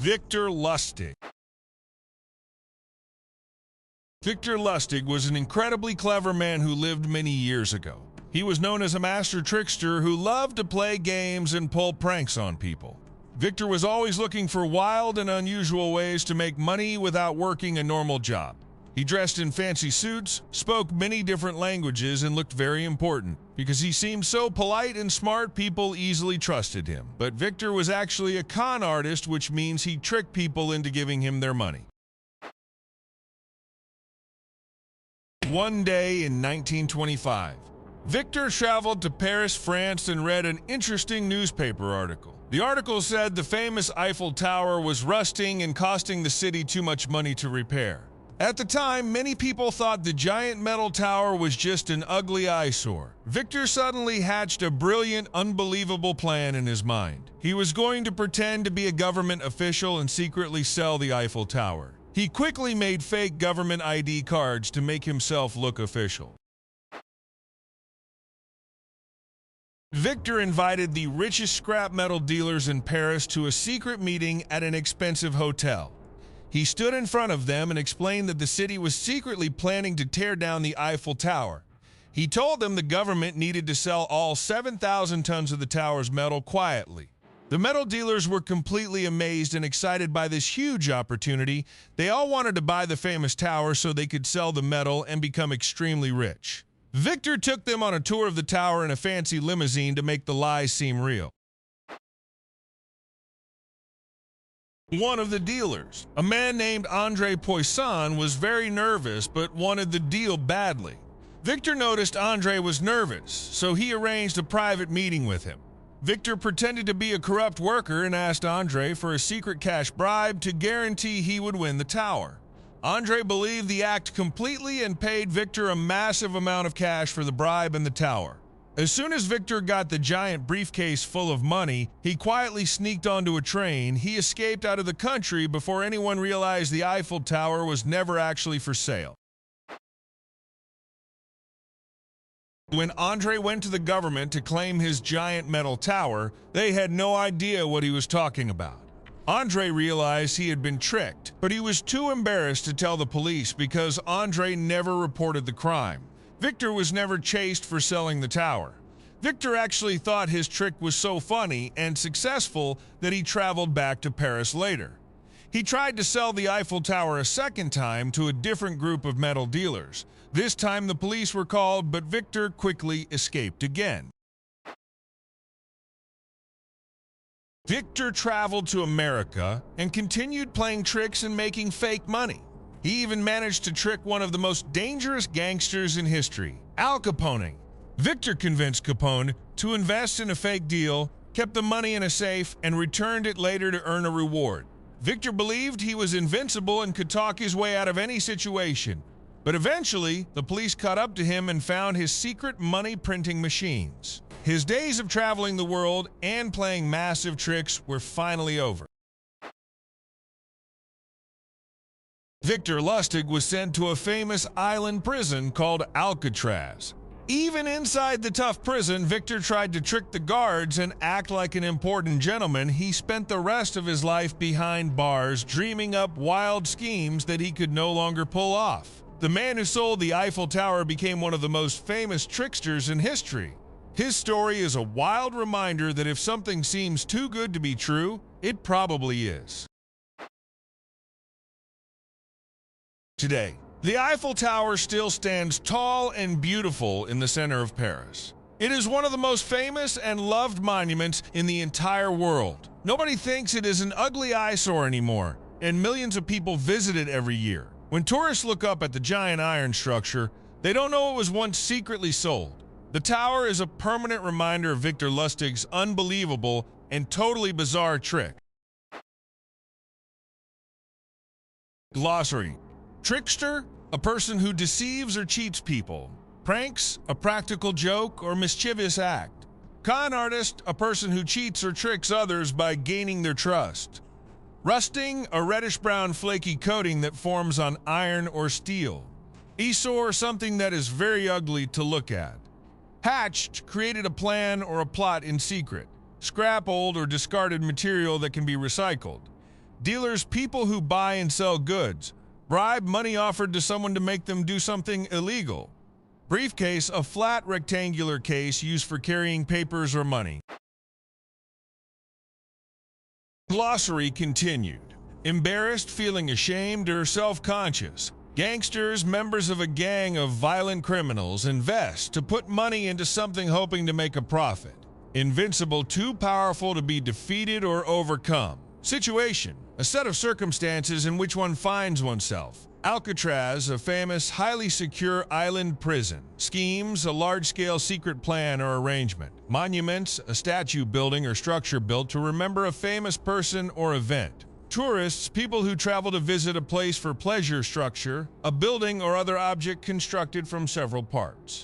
Victor Lustig. Victor Lustig was an incredibly clever man who lived many years ago. He was known as a master trickster who loved to play games and pull pranks on people. Victor was always looking for wild and unusual ways to make money without working a normal job. He dressed in fancy suits, spoke many different languages, and looked very important. Because he seemed so polite and smart, people easily trusted him. But Victor was actually a con artist, which means he tricked people into giving him their money. One day in 1925, Victor traveled to Paris, France, and read an interesting newspaper article. The article said the famous Eiffel Tower was rusting and costing the city too much money to repair. At the time, many people thought the giant metal tower was just an ugly eyesore. Victor suddenly hatched a brilliant, unbelievable plan in his mind. He was going to pretend to be a government official and secretly sell the Eiffel Tower. He quickly made fake government ID cards to make himself look official. Victor invited the richest scrap metal dealers in Paris to a secret meeting at an expensive hotel. He stood in front of them and explained that the city was secretly planning to tear down the Eiffel Tower. He told them the government needed to sell all 7,000 tons of the tower's metal quietly. The metal dealers were completely amazed and excited by this huge opportunity. They all wanted to buy the famous tower so they could sell the metal and become extremely rich. Victor took them on a tour of the tower in a fancy limousine to make the lies seem real. One of the dealers, a man named Andre Poisson, was very nervous but wanted the deal badly. Victor noticed Andre was nervous, so he arranged a private meeting with him. Victor pretended to be a corrupt worker and asked Andre for a secret cash bribe to guarantee he would win the tower. Andre believed the act completely and paid Victor a massive amount of cash for the bribe and the tower. As soon as Victor got the giant briefcase full of money, he quietly sneaked onto a train. He escaped out of the country before anyone realized the Eiffel Tower was never actually for sale. When Andre went to the government to claim his giant metal tower, they had no idea what he was talking about. Andre realized he had been tricked, but he was too embarrassed to tell the police because Andre never reported the crime. Victor was never chased for selling the tower. Victor actually thought his trick was so funny and successful that he traveled back to Paris later. He tried to sell the Eiffel Tower a second time to a different group of metal dealers. This time the police were called, but Victor quickly escaped again. Victor traveled to America and continued playing tricks and making fake money. He even managed to trick one of the most dangerous gangsters in history, Al Capone. Victor convinced Capone to invest in a fake deal, kept the money in a safe, and returned it later to earn a reward. Victor believed he was invincible and could talk his way out of any situation. But eventually, the police caught up to him and found his secret money-printing machines. His days of traveling the world and playing massive tricks were finally over. Victor Lustig was sent to a famous island prison called Alcatraz. Even inside the tough prison, Victor tried to trick the guards and act like an important gentleman. He spent the rest of his life behind bars, dreaming up wild schemes that he could no longer pull off. The man who sold the Eiffel Tower became one of the most famous tricksters in history. His story is a wild reminder that if something seems too good to be true, it probably is. Today, the Eiffel Tower still stands tall and beautiful in the center of Paris. It is one of the most famous and loved monuments in the entire world. Nobody thinks it is an ugly eyesore anymore, and millions of people visit it every year. When tourists look up at the giant iron structure, they don't know it was once secretly sold. The tower is a permanent reminder of Victor Lustig's unbelievable and totally bizarre trick. Glossary: trickster, a person who deceives or cheats people. Pranks, a practical joke or mischievous act. Con artist, a person who cheats or tricks others by gaining their trust. Rusting, a reddish-brown flaky coating that forms on iron or steel. Eyesore, something that is very ugly to look at. Hatched, created a plan or a plot in secret. Scrap old or discarded material that can be recycled. Dealers, people who buy and sell goods. Bribe, money offered to someone to make them do something illegal. Briefcase, a flat rectangular case used for carrying papers or money. Glossary continued. Embarrassed, feeling ashamed, or self-conscious. Gangsters, members of a gang of violent criminals, invest to put money into something hoping to make a profit. Invincible, too powerful to be defeated or overcome. Situation, a set of circumstances in which one finds oneself. Alcatraz, a famous, highly secure island prison. Schemes, a large-scale secret plan or arrangement. Monuments, a statue, building, or structure built to remember a famous person or event. Tourists, people who travel to visit a place for pleasure. Structure, a building or other object constructed from several parts.